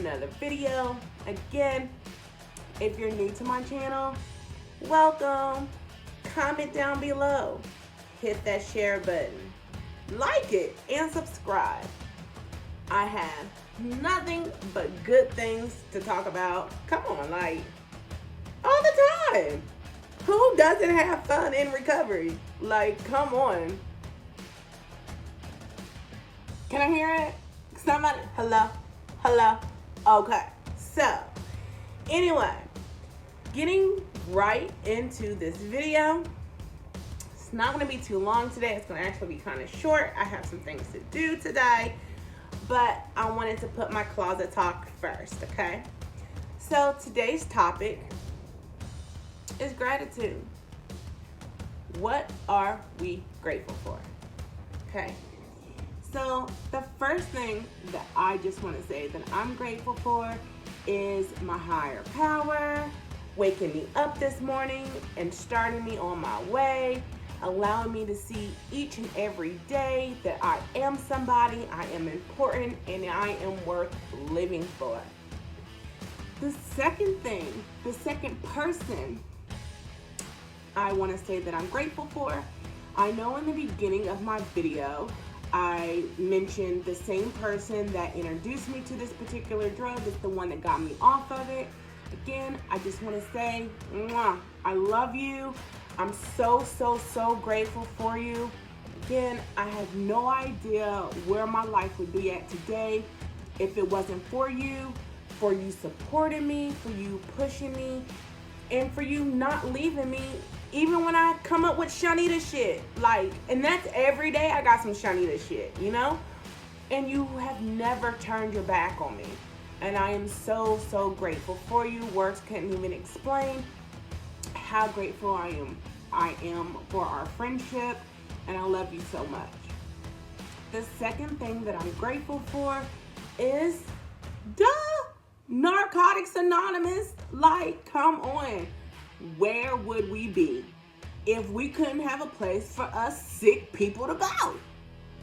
another video. Again, if you're new to my channel, welcome. Comment down below. Hit that share button. Like it and subscribe. I have nothing but good things to talk about. Come on, like, all the time. Who doesn't have fun in recovery? Like, come on. Can I hear it? Somebody? Hello? Hello? Okay. So, anyway, getting right into this video. It's not going to be too long today. It's going to actually be kind of short. I have some things to do today, but I wanted to put my closet talk first, okay? So today's topic is gratitude. What are we grateful for? Okay. So the first thing that I just want to say that I'm grateful for is my higher power, waking me up this morning and starting me on my way, allowing me to see each and every day that I am somebody, I am important, and I am worth living for. The second thing, the second person I want to say that I'm grateful for, I know in the beginning of my video, I mentioned the same person that introduced me to this particular drug is the one that got me off of it. Again, I just want to say, mwah, I love you. I'm so grateful for you. Again, I have no idea where my life would be at today if it wasn't for you supporting me, for you pushing me, and for you not leaving me even when I come up with Shanita shit. Like, and that's every day I got some Shanita shit, you know? And you have never turned your back on me. And I am so grateful for you. Words can't even explain how grateful I am for our friendship, and I love you so much. The second thing that I'm grateful for is Narcotics Anonymous. Like, come on. Where would we be if we couldn't have a place for us sick people to go?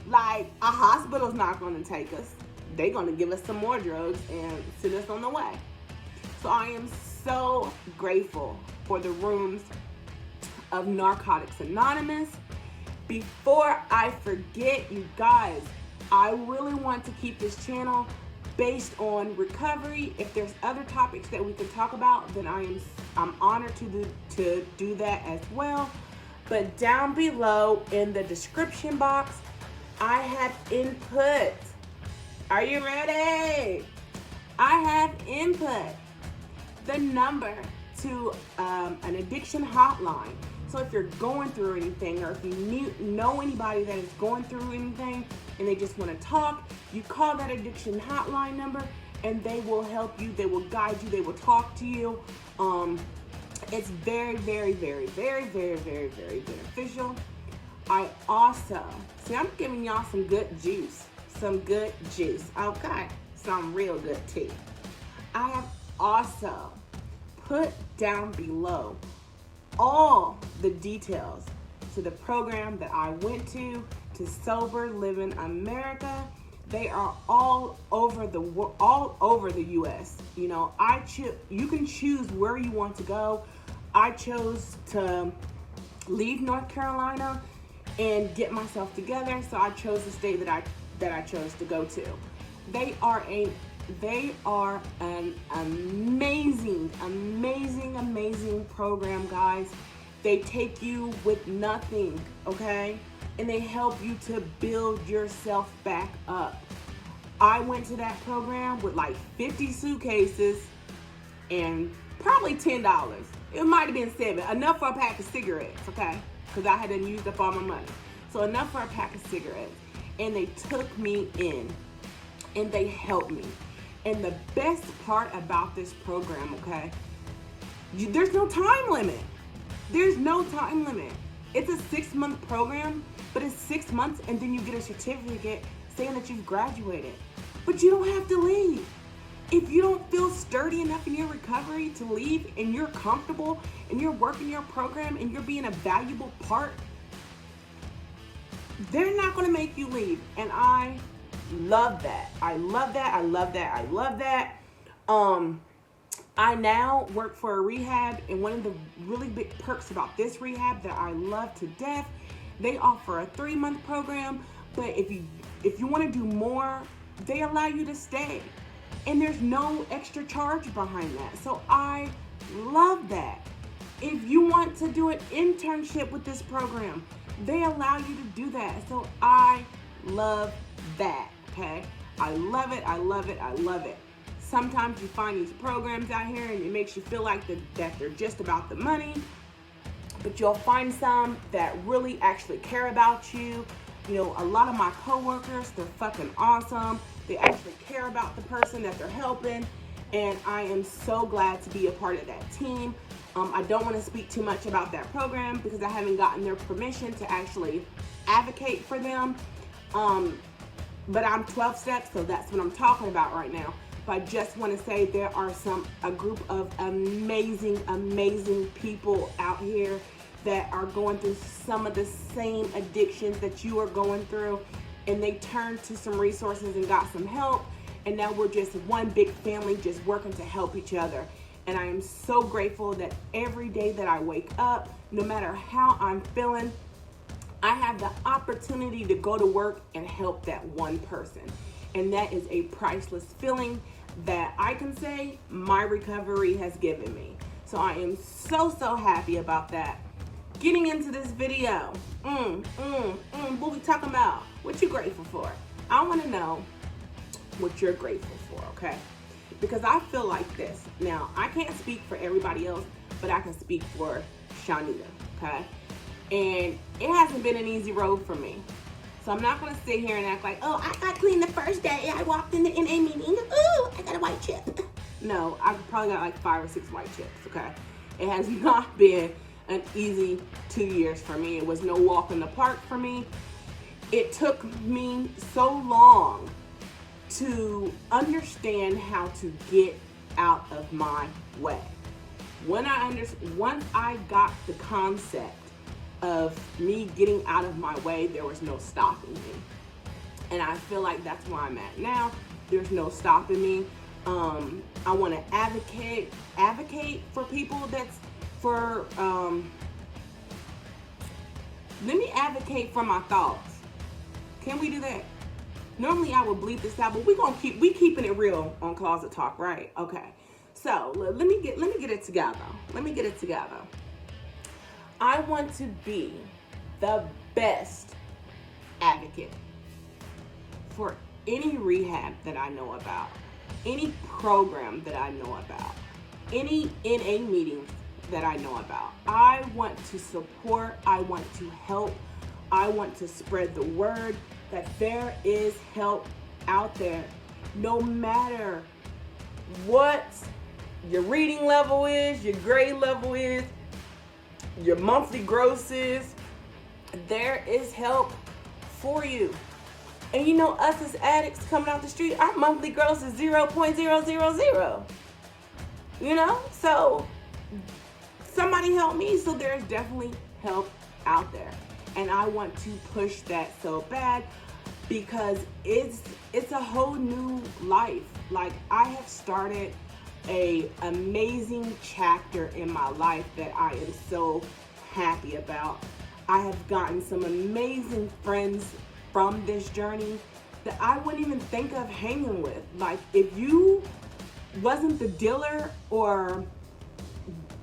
Like, a hospital's not going to take us. They're going to give us some more drugs and send us on the way. So I am so grateful for the rooms of Narcotics Anonymous. Before I forget, you guys, I really want to keep this channel based on recovery. If there's other topics that we can talk about, then I'm honored to do that as well. But down below in the description box, I have input. Are you ready? I have input. The number to an addiction hotline. So if you're going through anything, or if you know anybody that is going through anything and they just want to talk, you call that addiction hotline number and they will help you, they will guide you, they will talk to you. It's very beneficial. I also, see, I'm giving y'all some good juice, okay? Some real good tea. I have also put down below all the details to the program that I went to Sober Living America. They are all over the U.S. You know, you can choose where you want to go. I chose to leave North Carolina and get myself together, so I chose the state that I chose to go to. They are an amazing program, guys. They take you with nothing, okay? And they help you to build yourself back up. I went to that program with like 50 suitcases and probably $10. It might have been $7, enough for a pack of cigarettes, okay? Because I hadn't used up all my money. So enough for a pack of cigarettes. And they took me in and they helped me. And the best part about this program, okay, there's no time limit. There's no time limit. It's a 6-month program, but it's 6 months and then you get a certificate saying that you've graduated. But you don't have to leave. If you don't feel sturdy enough in your recovery to leave and you're comfortable and you're working your program and you're being a valuable part, they're not going to make you leave. And I love that. I love that. I now work for a rehab, and one of the really big perks about this rehab that I love to death, they offer a 3-month program, but if you want to do more, they allow you to stay. And there's no extra charge behind that. So I love that. If you want to do an internship with this program, they allow you to do that. So I love that, okay? I love it, I love it, I love it. Sometimes you find these programs out here and it makes you feel like that they're just about the money, but you'll find some that really actually care about you. You know, a lot of my coworkers, they're fucking awesome. They actually care about the person that they're helping, and I am so glad to be a part of that team. I don't want to speak too much about that program because I haven't gotten their permission to actually advocate for them. But I'm 12 steps, so that's what I'm talking about right now. But I just want to say there are a group of amazing, amazing people out here that are going through some of the same addictions that you are going through, and they turned to some resources and got some help, and now we're just one big family just working to help each other. And I am so grateful that every day that I wake up, no matter how I'm feeling, I have the opportunity to go to work and help that one person. And that is a priceless feeling that I can say my recovery has given me. So I am so, so happy about that. Getting into this video, what we talking about? What you grateful for? I want to know what you're grateful for, okay? Because I feel like this. Now, I can't speak for everybody else, but I can speak for Shawnita, okay? And it hasn't been an easy road for me. So I'm not going to sit here and act like, oh, I got clean the first day. I walked in the NA meeting. Ooh, I got a white chip. No, I probably got like 5 or 6 white chips, okay? It has not been an easy 2 years for me. It was no walk in the park for me. It took me so long to understand how to get out of my way. Once I got the concept of me getting out of my way, there was no stopping me. And I feel like that's where I'm at now. There's no stopping me. I want to advocate for people let me advocate for my thoughts. Can we do that? Normally I would bleep this out, but we keeping it real on Closet Talk, right? Okay. So let me get it together. Let me get it together. I want to be the best advocate for any rehab that I know about, any program that I know about, any NA meetings that I know about. I want to support, I want to help, I want to spread the word that there is help out there. No matter what your reading level is, your grade level is, your monthly gross is, there is help for you. And you know, us as addicts coming out the street, our monthly gross is 0.000. You know, so somebody help me. So there's definitely help out there, and I want to push that so bad because it's a whole new life. Like, I have started a amazing chapter in my life that I am so happy about. I have gotten some amazing friends from this journey that I wouldn't even think of hanging with. Like, if you wasn't the dealer or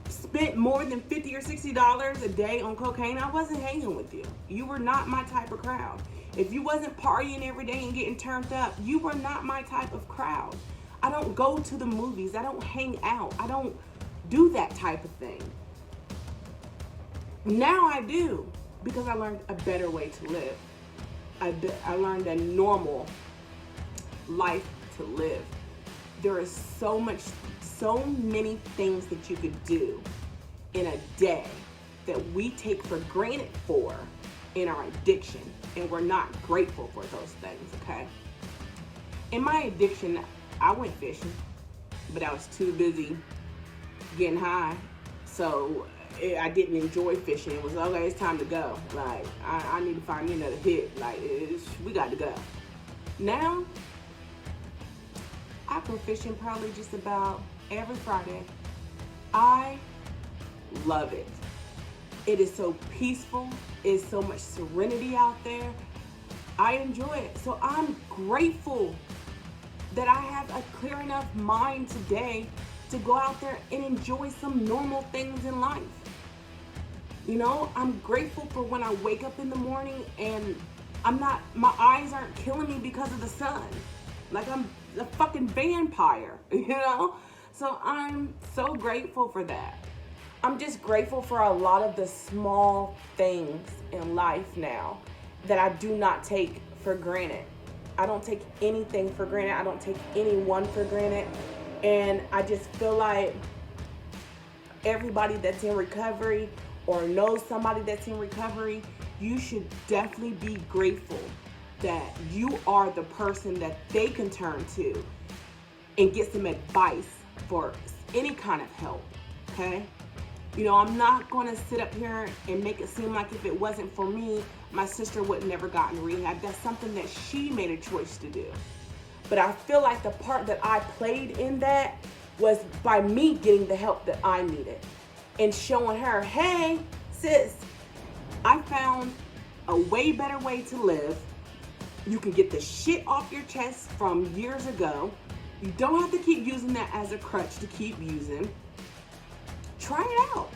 spent more than $50 or $60 a day on cocaine, I wasn't hanging with you. You were not my type of crowd. If you wasn't partying every day and getting turned up, you were not my type of crowd. I don't go to the movies. I don't hang out. I don't do that type of thing. Now I do, because I learned a better way to live. I learned a normal life to live. There is so many things that you could do in a day that we take for granted for in our addiction, and we're not grateful for those things, okay? In my addiction, I went fishing, but I was too busy getting high, so I didn't enjoy fishing. It was, okay, it's time to go. Like, I need to find me another hit. Like, we got to go. Now, I go fishing probably just about every Friday. I love it. It is so peaceful. It's so much serenity out there. I enjoy it. So I'm grateful that I have a clear enough mind today to go out there and enjoy some normal things in life. You know, I'm grateful for when I wake up in the morning and my eyes aren't killing me because of the sun. Like I'm a fucking vampire, you know? So I'm so grateful for that. I'm just grateful for a lot of the small things in life now that I do not take for granted. I don't take anything for granted. I don't take anyone for granted. And I just feel like everybody that's in recovery or knows somebody that's in recovery, you should definitely be grateful that you are the person that they can turn to and get some advice for any kind of help, okay? You know, I'm not going to sit up here and make it seem like if it wasn't for me, my sister would never gotten rehab. That's something that she made a choice to do. But I feel like the part that I played in that was by me getting the help that I needed and showing her, hey, sis, I found a way better way to live. You can get the shit off your chest from years ago. You don't have to keep using that as a crutch to keep using. Try it out.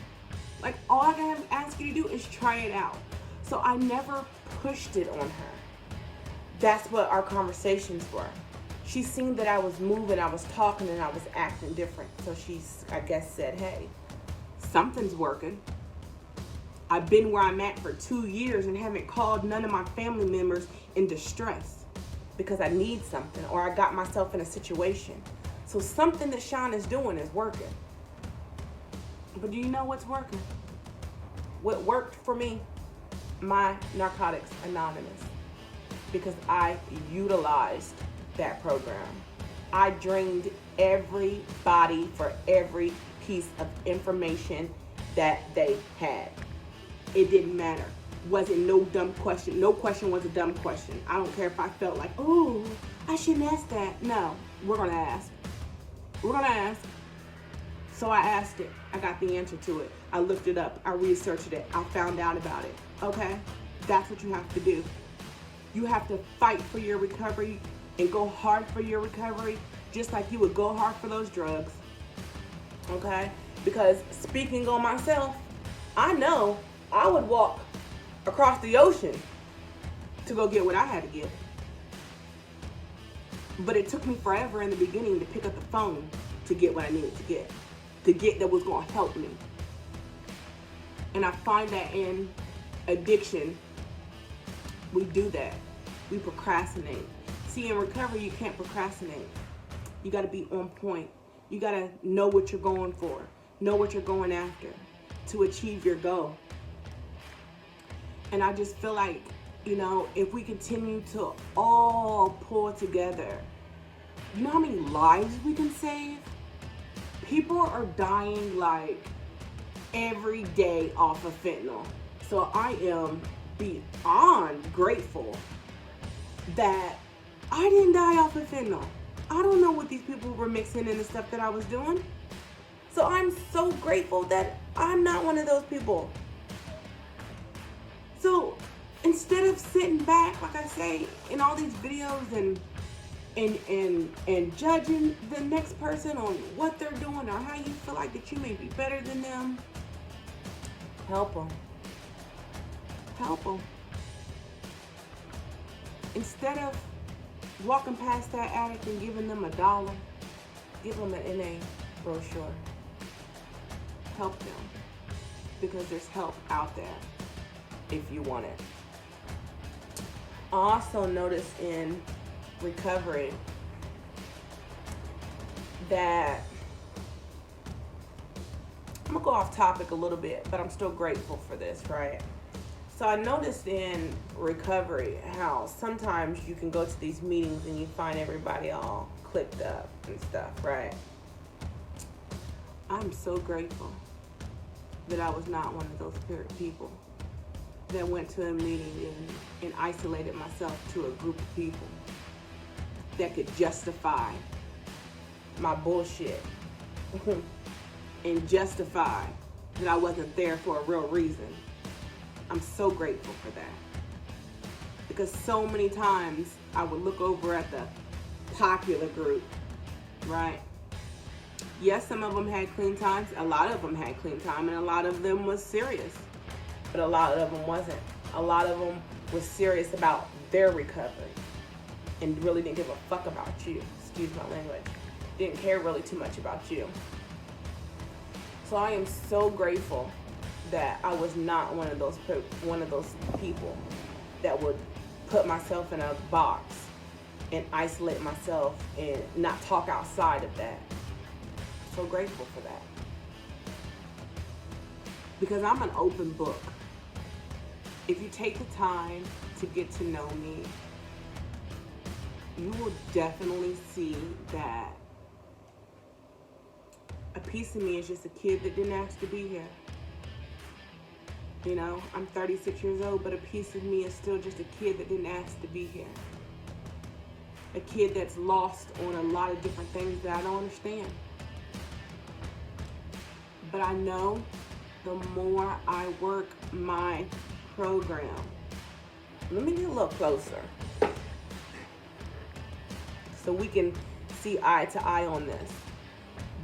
Like, all I can ask you to do is try it out. So I never pushed it on her. That's what our conversations were. She seen that I was moving, I was talking, and I was acting different. So she's, I guess, said, hey, something's working. I've been where I'm at for 2 years and haven't called none of my family members in distress because I need something or I got myself in a situation. So something that Sean is doing is working. But do you know what's working? What worked for me? My Narcotics Anonymous. Because I utilized that program. I drained everybody for every piece of information that they had. It didn't matter. Wasn't no dumb question. No question was a dumb question. I don't care if I felt like, oh, I shouldn't ask that. No, we're gonna ask. We're gonna ask. So I asked it. I got the answer to it. I looked it up. I researched it. I found out about it. Okay? That's what you have to do. You have to fight for your recovery and go hard for your recovery, just like you would go hard for those drugs. Okay? Because speaking on myself, I know I would walk across the ocean to go get what I had to get. But it took me forever in the beginning to pick up the phone to get what I needed to get that was going to help me. And I find that in addiction, we do that. We procrastinate. See, in recovery, you can't procrastinate. You got to be on point. You got to know what you're going for, know what you're going after to achieve your goal. And I just feel like, you know, if we continue to all pull together, you know how many lives we can save? People are dying like every day off of fentanyl. So I am beyond grateful that I didn't die off of fentanyl. I don't know what these people were mixing in the stuff that I was doing. So I'm so grateful that I'm not one of those people. So instead of sitting back, like I say, in all these videos and judging the next person on what they're doing or how you feel like that you may be better than them, help them. Help them. Instead of walking past that addict and giving them $1, give them an NA brochure. Help them. Because there's help out there if you want it. I also noticed in recovery that I'm gonna go off topic a little bit, but I'm still grateful for this, right? So I noticed in recovery how sometimes you can go to these meetings and you find everybody all clicked up and stuff, right? I'm so grateful that I was not one of those people that went to a meeting and isolated myself to a group of people that could justify my bullshit and justify that I wasn't there for a real reason. I'm so grateful for that. Because so many times I would look over at the popular group, right? Yes, some of them had clean times. A lot of them had clean time, and a lot of them was serious. But a lot of them wasn't. A lot of them was serious about their recovery and really didn't give a fuck about you. Excuse my language. Didn't care really too much about you. So I am so grateful that I was not one of those people that would put myself in a box and isolate myself and not talk outside of that. So grateful for that. Because I'm an open book. If you take the time to get to know me, you will definitely see that a piece of me is just a kid that didn't ask to be here. You know, I'm 36 years old, but a piece of me is still just a kid that didn't ask to be here. A kid that's lost on a lot of different things that I don't understand. But I know the more I work my program, let me get a little closer so we can see eye to eye on this.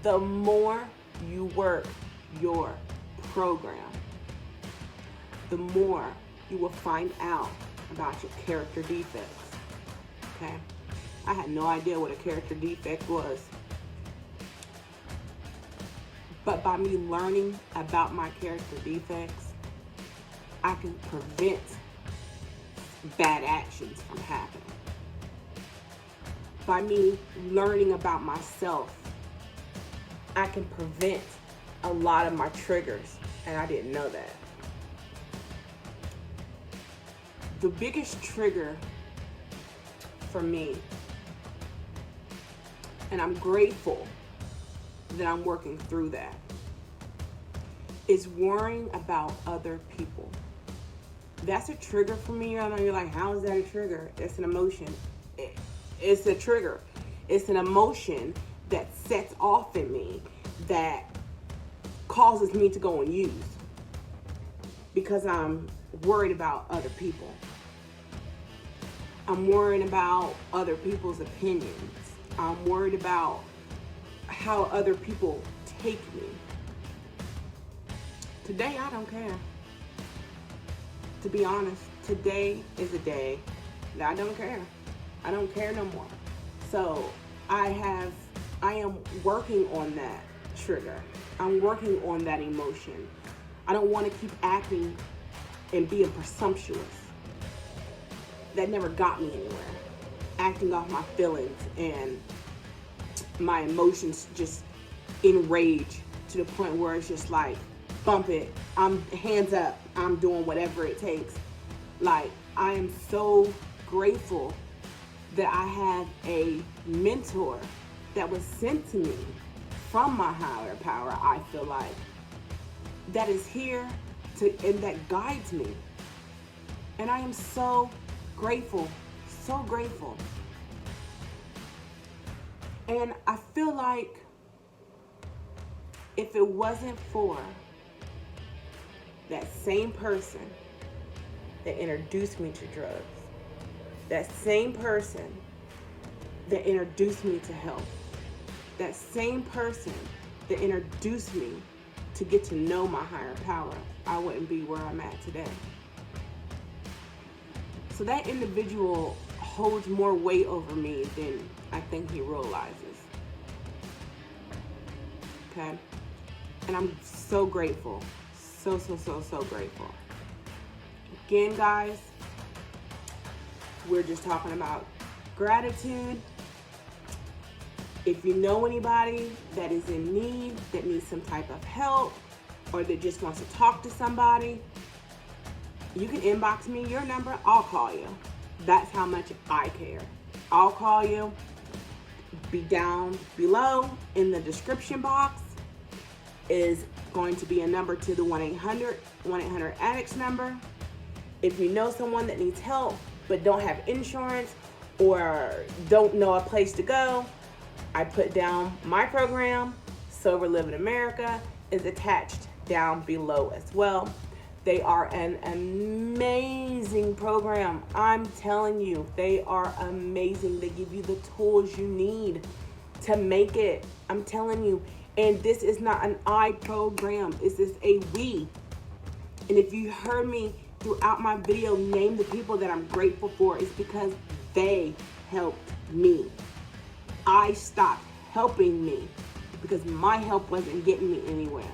The more you work your program, the more you will find out about your character defects. Okay? I had no idea what a character defect was. But by me learning about my character defects, I can prevent bad actions from happening. By me learning about myself, I can prevent a lot of my triggers, and I didn't know that. The biggest trigger for me, and I'm grateful that I'm working through that, is worrying about other people. That's a trigger for me. I know you're like, how is that a trigger? It's an emotion. It's a trigger. It's an emotion that sets off in me that causes me to go and use because I'm worried about other people. I'm worried about other people's opinions. I'm worried about how other people take me. Today, I don't care. To be honest, today is a day that I don't care. I don't care no more. So I am working on that trigger. I'm working on that emotion. I don't want to keep acting and being presumptuous. That never got me anywhere. Acting off my feelings and my emotions just enrage to the point where it's just like, bump it, I'm hands up, I'm doing whatever it takes. Like, I am so grateful that I have a mentor that was sent to me from my higher power, I feel like, that is here and that guides me. And I am so grateful, so grateful. And I feel like if it wasn't for that same person that introduced me to drugs, that same person that introduced me to health, that same person that introduced me to get to know my higher power, I wouldn't be where I'm at today. So that individual holds more weight over me than I think he realizes. Okay? And I'm so grateful. So grateful. Again, guys, we're just talking about gratitude. If you know anybody that is in need, that needs some type of help, or that just wants to talk to somebody, you can inbox me your number. I'll call you. That's how much I care. I'll call you. Be down below in the description box is going to be a number to the 1-800-Addicts number. If you know someone that needs help but don't have insurance or don't know a place to go, I put down my program, Sober Living America, is attached down below as well. They are an amazing program. I'm telling you, they are amazing. They give you the tools you need to make it. I'm telling you. And this is not an I program. This is a we. And if you heard me throughout my video name the people that I'm grateful for, it's because they helped me. I stopped helping me because my help wasn't getting me anywhere.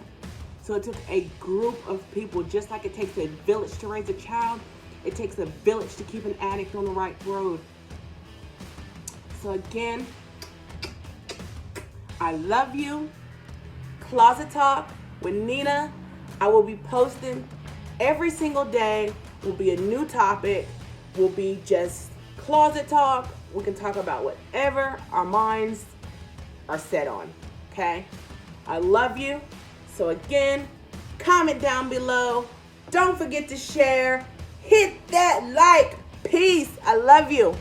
So it took a group of people, just like it takes a village to raise a child, it takes a village to keep an addict on the right road. So again, I love you. Closet Talk with Nina. I will be posting every single day. Will be a new topic. Will be just closet talk. We can talk about whatever our minds are set on. Okay? I love you. So again, comment down below. Don't forget to share. Hit that like. Peace. I love you.